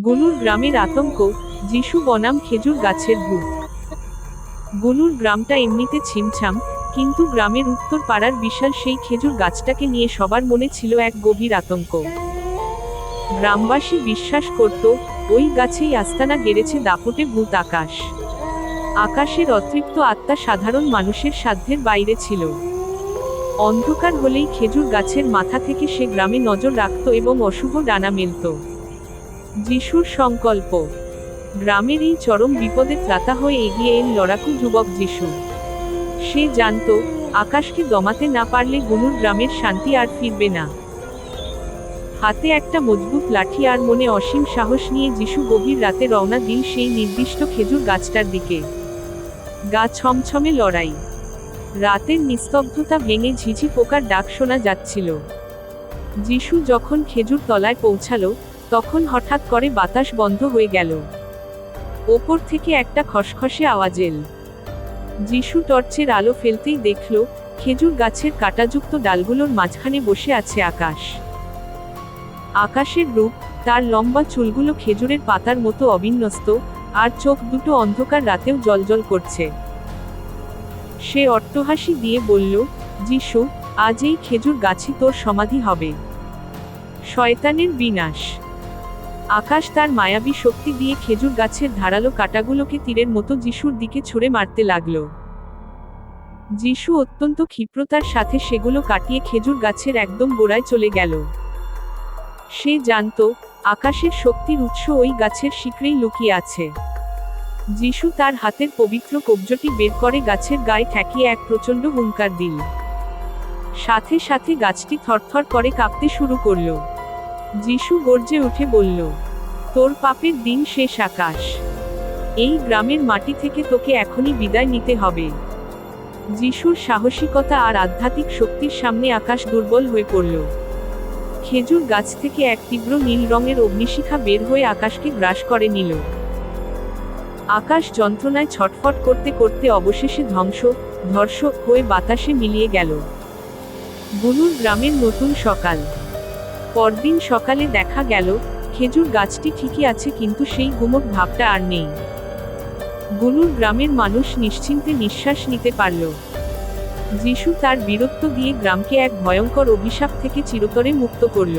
গনুর গ্রামের আতঙ্ক, যিশু বনাম খেজুর গাছের ভূত। গনুর গ্রামটা এমনিতে ছিমছাম, কিন্তু গ্রামের উত্তর পাড়ার বিশাল সেই খেজুর গাছটাকে নিয়ে সবার মনে ছিল এক গভীর আতঙ্ক। গ্রামবাসী বিশ্বাস করত, ওই গাছেই আস্তানা গেড়েছে দাপটে ভূত আকাশ। আকাশের অতৃপ্ত আত্মা সাধারণ মানুষের সাধ্যের বাইরে ছিল। অন্ধকার হলেই খেজুর গাছের মাথা থেকে সে গ্রামে নজর রাখত এবং অশুভ ডানা মেলত। যিশুর সংকল্প। গ্রামের এই চরম বিপদে ত্রাতা হয়ে এগিয়ে এল লড়াকু যুবক যিশু। সে জানত, আকাশকে দমাতে না পারলে গনুর গ্রামের শান্তি আর ফিরবে না। হাতে একটা মজবুত লাঠি আর মনে অসীম সাহস নিয়ে যিশু গভীর রাতে রওনা দিল সেই নির্দিষ্ট খেজুর গাছটার দিকে। গা ছমছমে লড়াই। রাতের নিস্তব্ধতা ভেঙে ঝিঝি পোকার ডাক শোনা যাচ্ছিল। যিশু যখন খেজুর তলায় পৌঁছালো, তখন হঠাৎ করে বাতাস বন্ধ হয়ে গেল। ওপর থেকে একটা খসখসে আওয়াজ এল। যিশু টর্চের আলো ফেলতেই দেখল, খেজুর গাছের কাঁটাযুক্ত ডালগুলোর মাঝখানে বসে আছে আকাশ। আকাশের রূপ, তার লম্বা চুলগুলো খেজুরের পাতার মতো অবিন্যস্ত, আর চোখ দুটো অন্ধকার রাতেও জ্বলজ্বল করছে। সে অট্টহাসি দিয়ে বলল, যিশু, আজ এই খেজুর গাছই তোর সমাধি হবে। শয়তানের বিনাশ। আকাশ তার মায়াবী শক্তি দিয়ে খেজুর গাছের ধারালো কাঁটাগুলোকে তীরের মতো যিশুর দিকে ছুঁড়ে মারতে লাগল। যিশু অত্যন্ত ক্ষিপ্রতার সাথে সেগুলো কাটিয়ে খেজুর গাছের একদম গোড়ায় চলে গেল। সে জানত, আকাশের শক্তির উৎস ওই গাছের শিকড়েই লুকিয়ে আছে। যিশু তার হাতের পবিত্র কবজটি বের করে গাছের গায়ে ঠেকিয়ে এক প্রচণ্ড হুঙ্কার দিল। সাথে সাথে গাছটি থরথর করে কাঁপতে শুরু করল। যিশু গর্জে উঠে বলল, তোর পাপের দিন শেষ আকাশ। এই গ্রামের মাটি থেকে তোকে এখনই বিদায় নিতে হবে। যিশুর সাহসিকতা আর আধ্যাত্মিক শক্তির সামনে আকাশ দুর্বল হয়ে পড়ল। খেজুর গাছ থেকে এক তীব্র নীল রঙের অগ্নিশিখা বের হয়ে আকাশকে গ্রাস করে নিল। আকাশ যন্ত্রণায় ছটফট করতে করতে অবশেষে ধ্বংস হয়ে বাতাসে মিলিয়ে গেল। গনুর গ্রামের নতুন সকাল। পরদিন সকালে দেখা গেল, খেজুর গাছটি ঠিকই আছে, কিন্তু সেই গুমট ভাবটা আর নেই। গনুর গ্রামের মানুষ নিশ্চিন্তে নিঃশ্বাস নিতে পারল। যিশু তার বীরত্ব দিয়ে গ্রামকে এক ভয়ঙ্কর অভিশাপ থেকে চিরতরে মুক্ত করল।